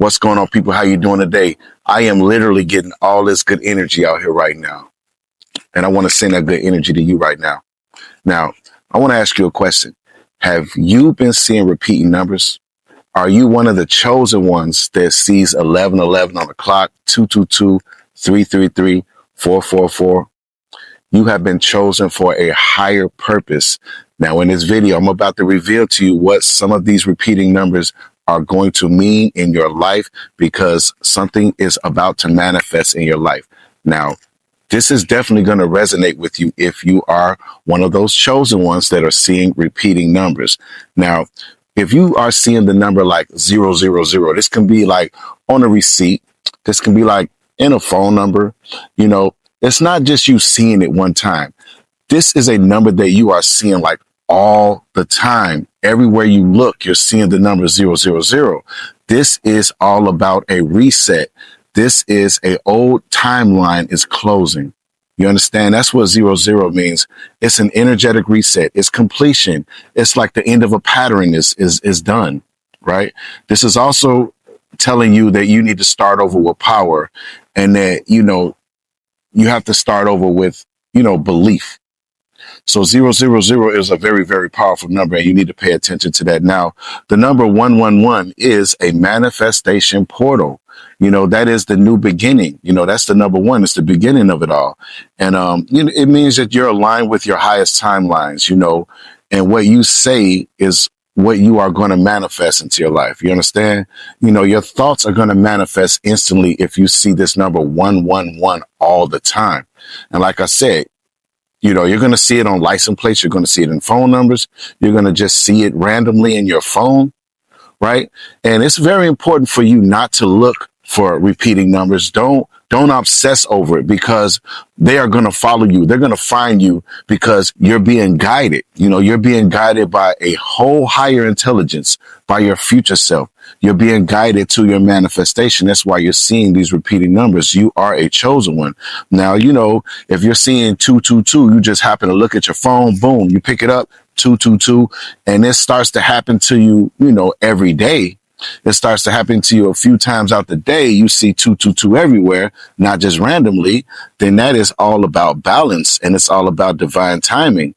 What's going on, people? How you doing today? I am literally getting all this good energy out here right now. And I want to send that good energy to you right now. Now, I want to ask you a question. Have you been seeing repeating numbers? Are you one of the chosen ones that sees 1111 on the clock, 222, 333, 444? You have been chosen for a higher purpose. Now, in this video, I'm about to reveal to you what some of these repeating numbers are going to mean in your life, because something is about to manifest in your life. Now, this is definitely going to resonate with you if you are one of those chosen ones that are seeing repeating numbers. Now, if you are seeing the number like 000, this can be like on a receipt. This can be like in a phone number. It's not just you seeing it one time. This is a number that you are seeing like all the time. Everywhere you look, you're seeing the number 000. This is all about a reset. This is a old timeline is closing. You understand? That's what 00 means. It's an energetic reset. It's completion. It's like the end of a pattern is done, right? This is also telling you that you need to start over with power, and that, you have to start over with, belief. So 000 is a very, very powerful number, and you need to pay attention to that. Now, the number 111 is a manifestation portal. That is the new beginning. That's the number one. It's the beginning of it all. And, it means that you're aligned with your highest timelines, and what you say is what you are going to manifest into your life. You understand? Your thoughts are going to manifest instantly if you see this number 111 all the time. And like I said, you're going to see it on license plates. You're going to see it in phone numbers. You're going to just see it randomly in your phone, right? And it's very important for you not to look for repeating numbers. Don't obsess over it, because they are going to follow you. They're going to find you because you're being guided. You're being guided by a whole higher intelligence, by your future self. You're being guided to your manifestation. That's why you're seeing these repeating numbers. You are a chosen one. Now, if you're seeing 222, you just happen to look at your phone, boom, you pick it up, 222, and this starts to happen to you, every day. It starts to happen to you a few times out the day. You see 222 everywhere, not just randomly. Then that is all about balance, and it's all about divine timing.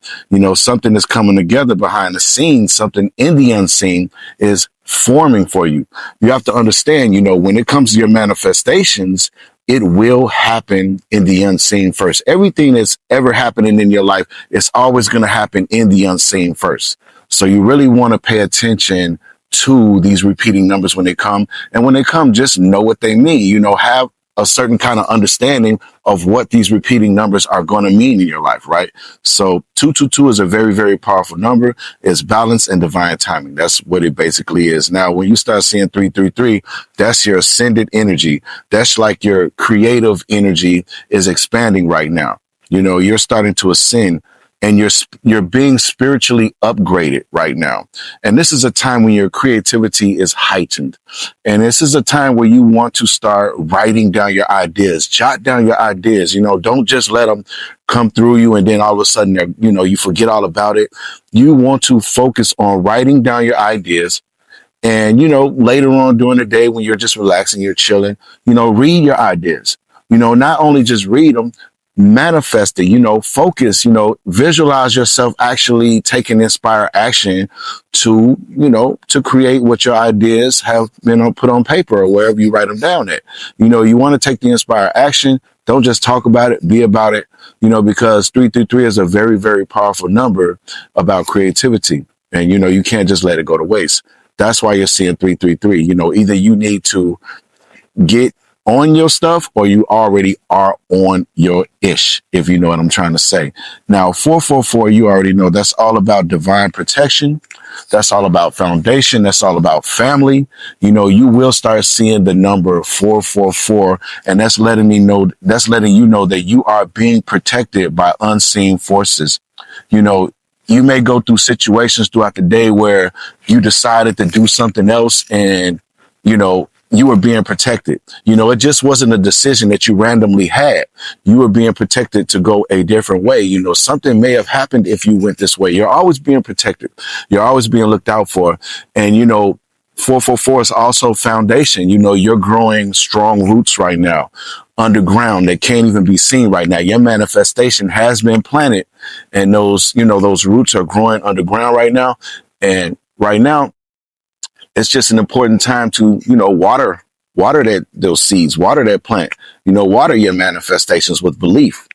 Something is coming together behind the scenes. Something in the unseen is forming for you. You have to understand, when it comes to your manifestations, it will happen in the unseen first. Everything that's ever happening in your life is always going to happen in the unseen first. So you really want to pay attention to these repeating numbers when they come. And when they come, just know what they mean. Have a certain kind of understanding of what these repeating numbers are going to mean in your life, right? So 222 is a very, very powerful number. It's balance and divine timing. That's what it basically is. Now, when you start seeing 333, that's your ascended energy. That's like your creative energy is expanding right now. You're starting to ascend, and you're being spiritually upgraded right now. And this is a time when your creativity is heightened. And this is a time where you want to start writing down your ideas, jot down your ideas. Don't just let them come through you and then all of a sudden, you forget all about it. You want to focus on writing down your ideas. And, later on during the day when you're just relaxing, you're chilling, read your ideas. Not only just read them, manifest it, focus, visualize yourself actually taking inspired action to create what your ideas have been put on paper or wherever you write them down at. You want to take the inspired action. Don't just talk about it, be about it, because 333 is a very, very powerful number about creativity. And, you can't just let it go to waste. That's why you're seeing 333. Either you need to get on your stuff or you already are on your ish, if you know what I'm trying to say. Now, 444, you already know that's all about divine protection. That's all about foundation. That's all about family. You will start seeing the number 444, and that's letting you know that you are being protected by unseen forces. You may go through situations throughout the day where you decided to do something else, and, you were being protected. It just wasn't a decision that you randomly had. You were being protected to go a different way. Something may have happened if you went this way. You're always being protected. You're always being looked out for. And, 444 is also foundation. You're growing strong roots right now underground that can't even be seen right now. Your manifestation has been planted, and those roots are growing underground right now. And right now, it's just an important time to, water those seeds, water that plant, water your manifestations with belief.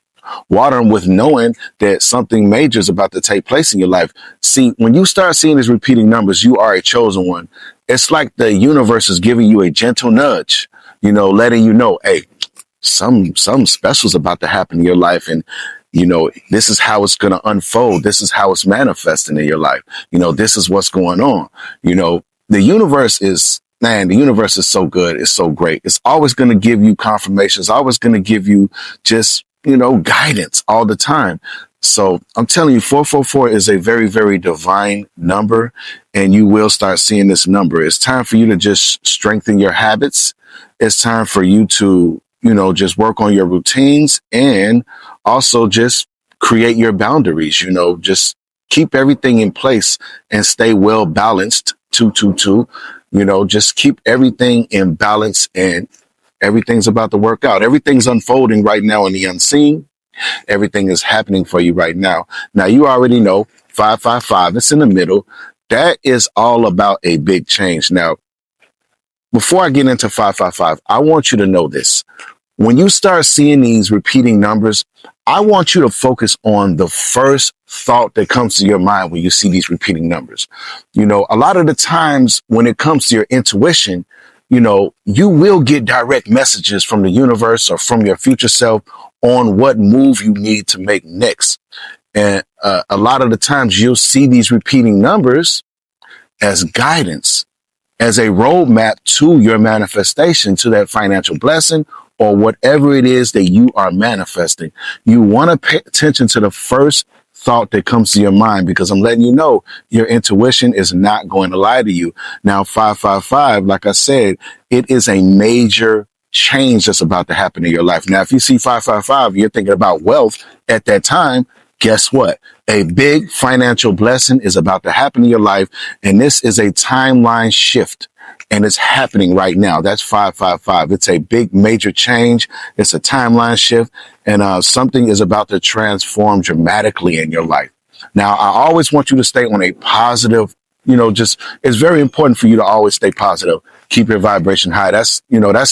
Water them with knowing that something major is about to take place in your life. See, when you start seeing these repeating numbers, you are a chosen one. It's like the universe is giving you a gentle nudge, letting you know, hey, some special's about to happen in your life. And, this is how it's going to unfold. This is how it's manifesting in your life. This is what's going on. The universe is so good. It's so great. It's always going to give you confirmation. It's always going to give you just, guidance all the time. So I'm telling you, 444 is a very, very divine number, and you will start seeing this number. It's time for you to just strengthen your habits. It's time for you to, just work on your routines, and also just create your boundaries, just keep everything in place and stay well balanced. 222, just keep everything in balance, and everything's about to work out. Everything's unfolding right now in the unseen. Everything is happening for you right now. Now, you already know 555, it's in the middle. That is all about a big change. Now, before I get into 555, I want you to know this. When you start seeing these repeating numbers, I want you to focus on the first thought that comes to your mind when you see these repeating numbers. A lot of the times when it comes to your intuition, you will get direct messages from the universe or from your future self on what move you need to make next. And a lot of the times you'll see these repeating numbers as guidance, as a roadmap to your manifestation, to that financial blessing, or whatever it is that you are manifesting. You want to pay attention to the first thought that comes to your mind, because I'm letting you know your intuition is not going to lie to you. Now, 555, like I said, it is a major change that's about to happen in your life. Now, if you see 555, you're thinking about wealth at that time. Guess what? A big financial blessing is about to happen in your life. And this is a timeline shift. And it's happening right now. That's 555. It's a big major change. It's a timeline shift. And something is about to transform dramatically in your life. Now, I always want you to stay on a positive, it's very important for you to always stay positive. Keep your vibration high. That's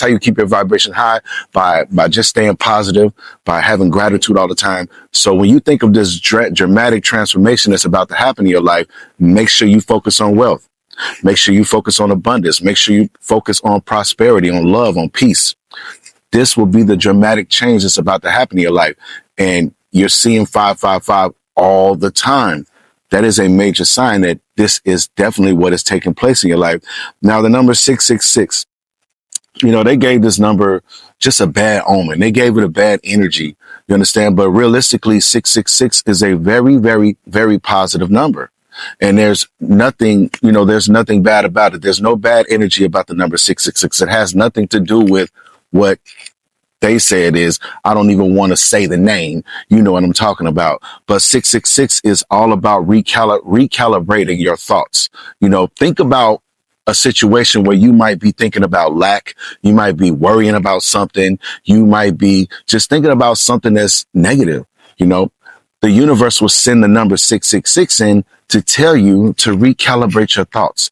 how you keep your vibration high, by just staying positive, by having gratitude all the time. So when you think of this dramatic transformation that's about to happen in your life, make sure you focus on wealth. Make sure you focus on abundance. Make sure you focus on prosperity, on love, on peace. This will be the dramatic change that's about to happen in your life. And you're seeing 555 all the time. That is a major sign that this is definitely what is taking place in your life. Now, the number 666, they gave this number just a bad omen. They gave it a bad energy. You understand? But realistically, 666 is a very, very, very positive number. And there's nothing bad about it. There's no bad energy about the number 666. It has nothing to do with what they say it is. I don't even want to say the name. You know what I'm talking about. But 666 is all about recalibrating your thoughts. Think about a situation where you might be thinking about lack. You might be worrying about something. You might be just thinking about something that's negative. The universe will send the number 666 in to tell you to recalibrate your thoughts.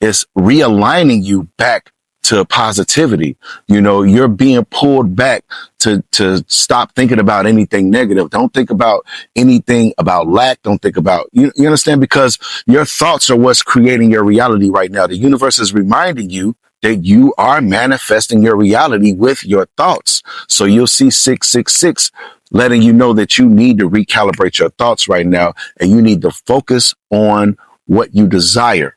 It's realigning you back to positivity. You're being pulled back to stop thinking about anything negative. Don't think about anything about lack. Don't think about, you understand? Because your thoughts are what's creating your reality right now. The universe is reminding you that you are manifesting your reality with your thoughts. So you'll see 666 letting you know that you need to recalibrate your thoughts right now, and you need to focus on what you desire.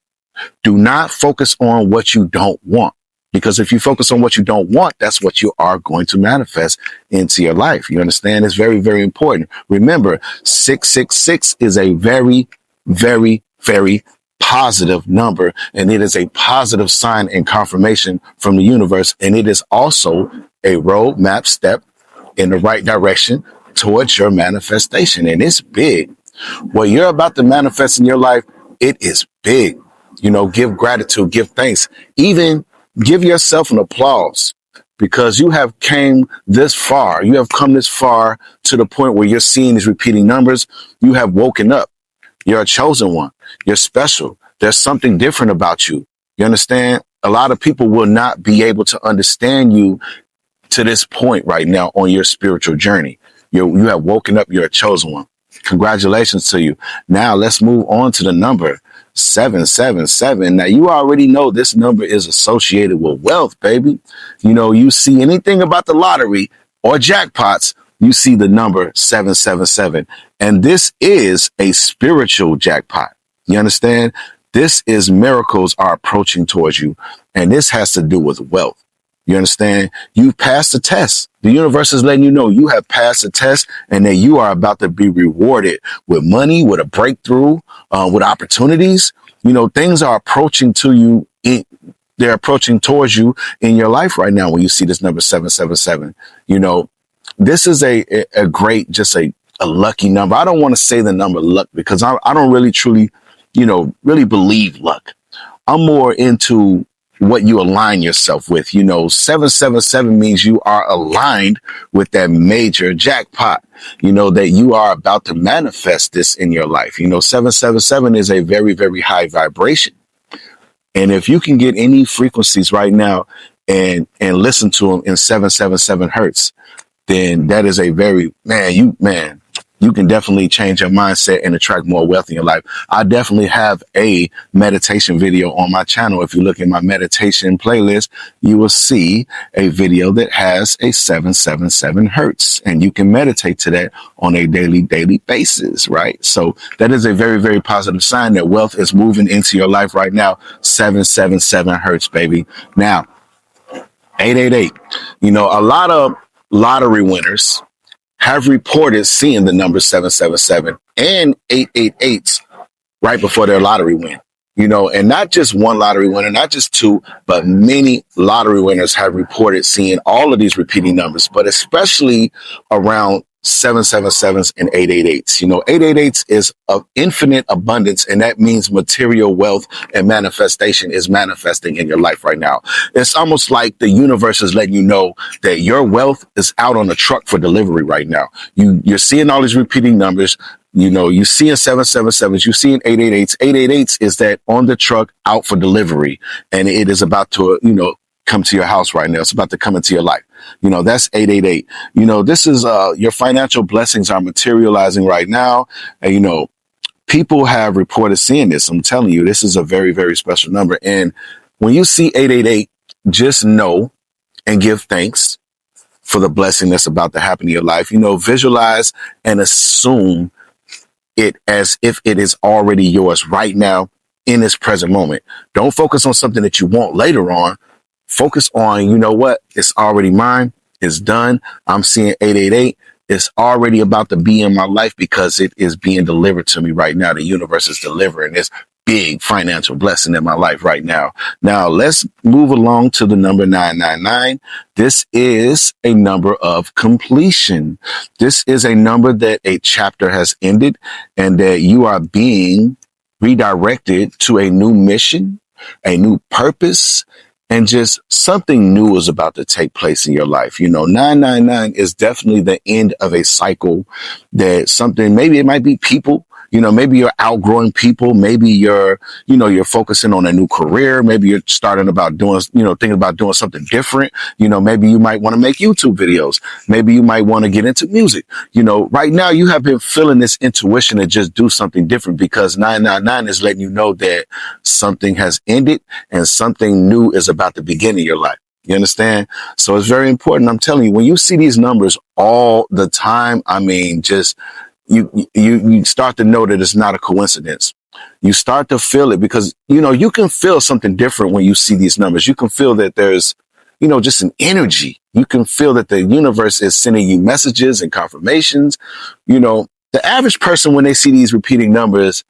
Do not focus on what you don't want, because if you focus on what you don't want, that's what you are going to manifest into your life. You understand? It's very, very important. Remember, 666 is a very, very, very positive number, and it is a positive sign and confirmation from the universe. And it is also a roadmap step in the right direction towards your manifestation. And it's big. What you're about to manifest in your life, it is big. Give gratitude, give thanks, even give yourself an applause because you have came this far. You have come this far to the point where you're seeing these repeating numbers. You have woken up. You're a chosen one. You're special. There's something different about you. You understand? A lot of people will not be able to understand you to this point right now on your spiritual journey. You have woken up. You're a chosen one. Congratulations to you. Now let's move on to the number 777. Now you already know this number is associated with wealth, baby. You see anything about the lottery or jackpots, you see the number 777. And this is a spiritual jackpot. You understand? This is miracles are approaching towards you. And this has to do with wealth. You understand? You've passed the test. The universe is letting you know you have passed the test and that you are about to be rewarded with money, with a breakthrough, with opportunities. Things are approaching to you. They're approaching towards you in your life right now when you see this number 777. This is a great, just a lucky number. I don't want to say the number luck because I don't really truly, really believe luck. I'm more into what you align yourself with. 777 means you are aligned with that major jackpot, that you are about to manifest this in your life. 777 is a very, very high vibration. And if you can get any frequencies right now and listen to them in 777 hertz, then that is a very, you can definitely change your mindset and attract more wealth in your life. I definitely have a meditation video on my channel. If you look at my meditation playlist, you will see a video that has a 777 hertz, and you can meditate to that on a daily basis, right? So that is a very, very positive sign that wealth is moving into your life right now. 777 hertz, baby. Now, 888, a lot of lottery winners have reported seeing the number 777 and 888 right before their lottery win. And not just one lottery winner, not just two, but many lottery winners have reported seeing all of these repeating numbers, but especially around 777s and 888s. 888s is of infinite abundance, and that means material wealth and manifestation is manifesting in your life right now. It's almost like the universe is letting you know that your wealth is out on the truck for delivery right now. You're seeing all these repeating numbers. You seeing 777s, you seeing 888s. 888s is that on the truck out for delivery, and it is about to, come to your house right now. It's about to come into your life. That's 888. This is your financial blessings are materializing right now. And, people have reported seeing this. I'm telling you, this is a very, very special number. And when you see 888, just know and give thanks for the blessing that's about to happen in your life. Visualize and assume it as if it is already yours right now in this present moment. Don't focus on something that you want later on. Focus on, what? It's already mine. It's done. I'm seeing 888. It's already about to be in my life because it is being delivered to me right now. The universe is delivering this big financial blessing in my life right now. Now, let's move along to the number 999. This is a number of completion. This is a number that a chapter has ended and that you are being redirected to a new mission, a new purpose, and just something new is about to take place in your life. 999 is definitely the end of a cycle that something, maybe it might be people, maybe you're outgrowing people. Maybe you're focusing on a new career. Maybe you're starting about doing, thinking about doing something different. Maybe you might want to make YouTube videos. Maybe you might want to get into music. Right now you have been feeling this intuition to just do something different because 999 is letting you know that something has ended and something new is about to begin in your life. You understand? So it's very important. I'm telling you, when you see these numbers all the time, just you start to know that it's not a coincidence. You start to feel it because, you can feel something different when you see these numbers. You can feel that there's, just an energy. You can feel that the universe is sending you messages and confirmations. The average person, when they see these repeating numbers,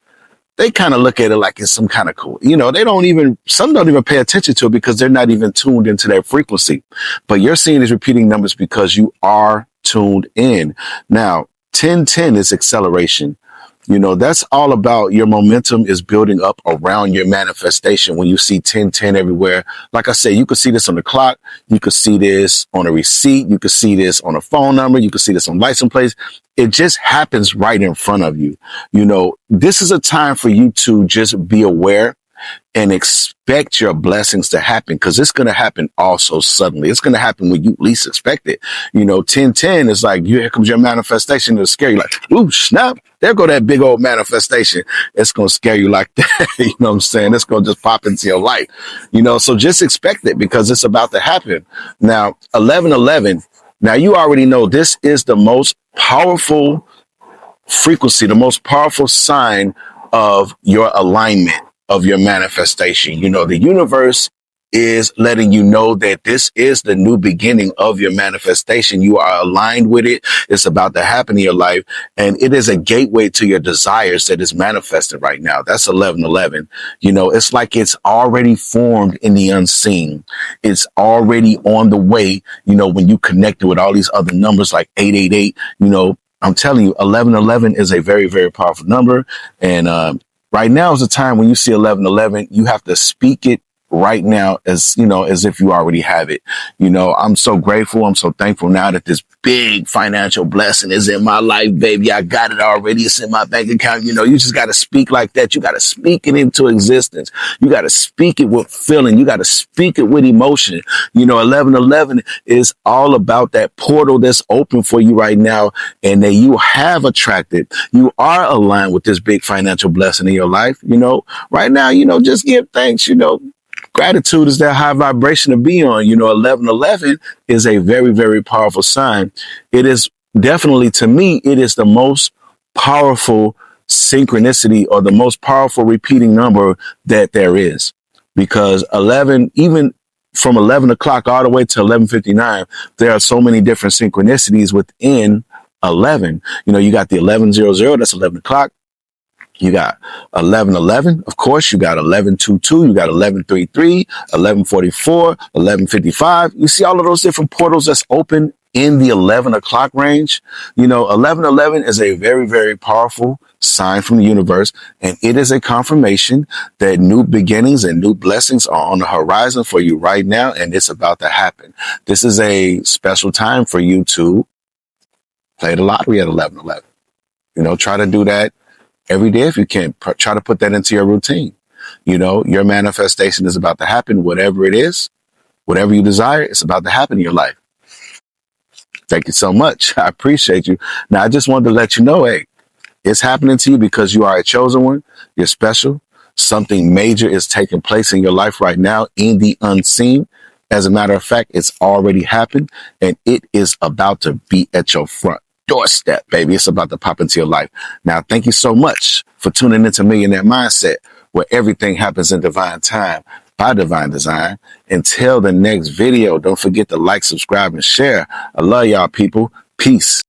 they kind of look at it like it's some kind of cool. Some don't even pay attention to it because they're not even tuned into their frequency. But you're seeing these repeating numbers because you are tuned in. Now, 1010 is acceleration. That's all about your momentum is building up around your manifestation. When you see 1010 everywhere, like I said, you could see this on the clock. You could see this on a receipt. You could see this on a phone number. You could see this on license plates. It just happens right in front of you. This is a time for you to just be aware and expect your blessings to happen, because it's going to happen also suddenly. It's going to happen when you least expect it. 1010 is like, here comes your manifestation. It'll scare you like, ooh, snap. There go that big old manifestation. It's going to scare you like that. You know what I'm saying? It's going to just pop into your life. So just expect it, because it's about to happen. Now, 1111. Now, you already know this is the most powerful frequency, the most powerful sign of your alignment, of your manifestation. The universe is letting you know that this is the new beginning of your manifestation. You are aligned with it. It's about to happen in your life. And it is a gateway to your desires that is manifested right now. That's 1111. It's like it's already formed in the unseen. It's already on the way. When you connect it with all these other numbers like 888, I'm telling you, 1111 is a very, very powerful number. And, right now is the time when you see 1111, you have to speak it right now as if you already have it. I'm so grateful. I'm so thankful now that this big financial blessing is in my life, baby. I got it already. It's in my bank account. You just got to speak like that. You got to speak it into existence. You got to speak it with feeling. You got to speak it with emotion. 1111 is all about that portal that's open for you right now, and that you have attracted. You are aligned with this big financial blessing in your life. Right now, just give thanks. Gratitude is that high vibration to be on. 1111 is a very, very powerful sign. It is definitely, to me, it is the most powerful synchronicity, or the most powerful repeating number that there is. Because 11, even from 11 o'clock all the way to 11:59, there are so many different synchronicities within 11. You got the 1100, that's 11 o'clock. You got 1111, of course. You got 1122. You got 1133, 1144, 1155. You see all of those different portals that's open in the 11 o'clock range. 1111 is a very, very powerful sign from the universe, and it is a confirmation that new beginnings and new blessings are on the horizon for you right now, and it's about to happen. This is a special time for you to play the lottery at 1111. Try to do that every day if you can. Try to put that into your routine. Your manifestation is about to happen, whatever it is, whatever you desire, it's about to happen in your life. Thank you so much. I appreciate you. Now, I just wanted to let you know, hey, it's happening to you because you are a chosen one. You're special. Something major is taking place in your life right now in the unseen. As a matter of fact, it's already happened, and it is about to be at your front doorstep, baby. It's about to pop into your life. Now, thank you so much for tuning into Millionaire Mindset, where everything happens in divine time by divine design. Until the next video, don't forget to like, subscribe, and share. I love y'all, people. Peace.